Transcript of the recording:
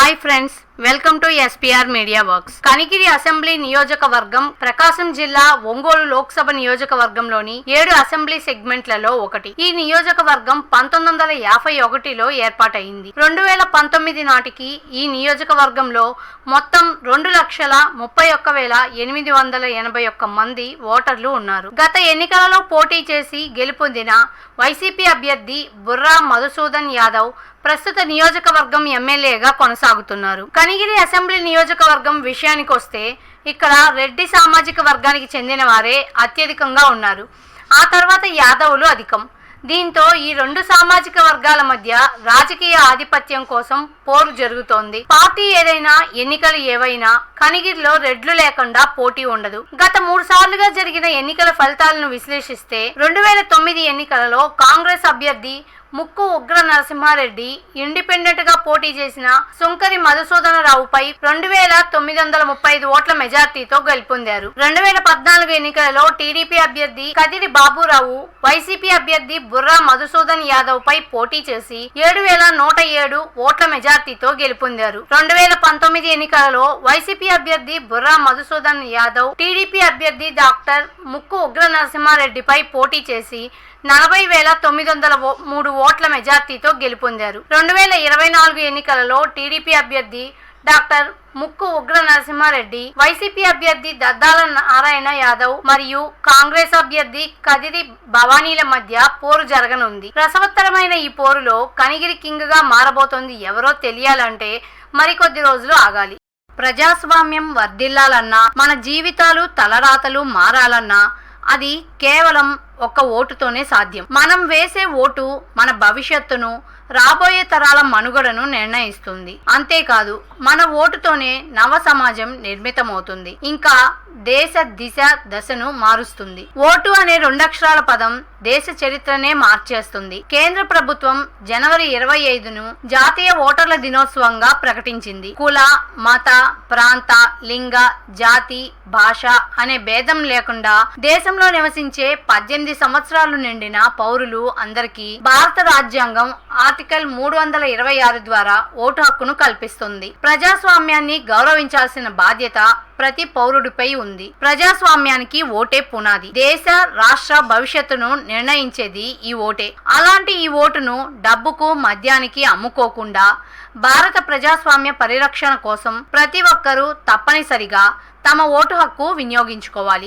Hi friends, welcome to SPR media works. Kanigiri assembly నియోజకవర్గం ప్రకాశం జిల్లా ఒంగోలు లోక్సభ నియోజకవర్గంలోని 7 అసెంబ్లీ సెగ్మెంట్లలో ఒకటి. ఈ నియోజకవర్గం 1951లో ఏర్పాటైంది. 2019 నాటికి ఈ నియోజకవర్గంలో మొత్తం 2,31,881 మంది ఓటర్లు ఉన్నారు. గత ఎన్నికలలో పోటీ చేసి గెలుపొందిన వైసీపీ అభ్యర్థి బుర్రా మధుసూదన్ యాదవ్ ప్రస్తుత నియోజకవర్గం ఎమ్మెల్యేగా కొనసాగుతున్నారు. కనిగిరి అసెంబ్లీ నియోజకవర్గం విషయానికి వస్తే ఇక్కడ రెడ్డి సామాజిక వర్గానికి చెందిన వారే అత్యధికంగా ఉన్నారు. ఆ తర్వాత యాదవులు అధికం. దీంతో ఈ రెండు సామాజిక వర్గాల మధ్య రాజకీయ ఆధిపత్యం కోసం పోరు జరుగుతోంది. పార్టీ ఏదైనా, ఎన్నికలు ఏవైనా కనిగిరిలో రెడ్లు లేకుండా పోటీ ఉండదు. గత 3 సార్లుగా జరిగిన ఎన్నికల ఫలితాలను విశ్లేషిస్తే 2009 ఎన్నికలలో కాంగ్రెస్ అభ్యర్థి ముక్కు ఉగ్ర నరసింహారెడ్డి ఇండిపెండెంట్ గా పోటీ చేసిన సుంకరి మధుసూదనరావుపై 2,935 ఓట్ల మెజార్టీతో గెలుపొందారు. 2014 ఎన్నికలలో టీడీపీ అభ్యర్థి కదిరి బాబురావు వైసీపీ అభ్యర్థి బుర్రా మధుసూదన్ యాదవ్ పై పోటీ చేసి 7,107 ఓట్ల మెజార్టీతో గెలుపొందారు. 2019 ఎన్నికలలో వైసీపీ అభ్యర్థి బుర్రా మధుసూదన్ యాదవ్ టీడీపీ అభ్యర్థి డాక్టర్ ముక్కు ఉగ్ర నరసింహారెడ్డిపై పోటీ చేసి 40,903 ఓట్ల మెజార్టీతో గెలుపొందారు. 2024 ఎన్నికలలో టీడీపీ అభ్యర్థి డాక్టర్ ముక్కు ఉగ్ర నరసింహారెడ్డి, వైసీపీ అభ్యర్థి దద్దాల నారాయణ యాదవ్ మరియు కాంగ్రెస్ అభ్యర్థి కదిరి భవానీల మధ్య పోరు జరగనుంది. రసవత్తరమైన ఈ పోరులో కనిగిరి కింగ్ గా మారబోతోంది ఎవరో తెలియాలంటే మరికొద్ది రోజులు ఆగాలి. ప్రజాస్వామ్యం వర్ధిల్లాలన్నా, మన జీవితాలు తలరాతలు మారాలన్నా అది కేవలం ఒక్క ఓటుతోనే సాధ్యం. మనం వేసే ఓటు మన భవిష్యత్తును, రాబోయే తరాల మనుగడను నిర్ణయిస్తుంది. అంతేకాదు, మన ఓటుతోనే నవ సమాజం నిర్మితమవుతుంది, ఇంకా దేశ దిశ దశను మారుస్తుంది. ఓటు అనే 2 అక్షరాల పదం దేశ చరిత్రనే మార్చేస్తుంది. కేంద్ర ప్రభుత్వం జనవరి 25ను జాతీయ ఓటర్ల దినోత్సవంగా ప్రకటించింది. కుల, మత, ప్రాంత, లింగ, జాతి, భాష అనే భేదం లేకుండా దేశంలో నివసించే 18 సంవత్సరాలు నిండిన పౌరులు అందరికీ భారత రాజ్యాంగం ఆర్టికల్ 326 ద్వారా ఓటు హక్కును కల్పిస్తుంది. ప్రజాస్వామ్యాన్ని గౌరవించాల్సిన బాధ్యత ప్రతి పౌరుడిపై ఉంది. ప్రజాస్వామ్యానికి ఓటే పునాది. దేశ, రాష్ట్ర భవిష్యత్తును నిర్ణయించేది ఈ ఓటే. అలాంటి ఈ ఓటును డబ్బుకు, మద్యానికి అమ్ముకోకుండా భారత ప్రజాస్వామ్య పరిరక్షణ కోసం ప్రతి ఒక్కరూ తప్పనిసరిగా తమ ఓటు హక్కు వినియోగించుకోవాలి.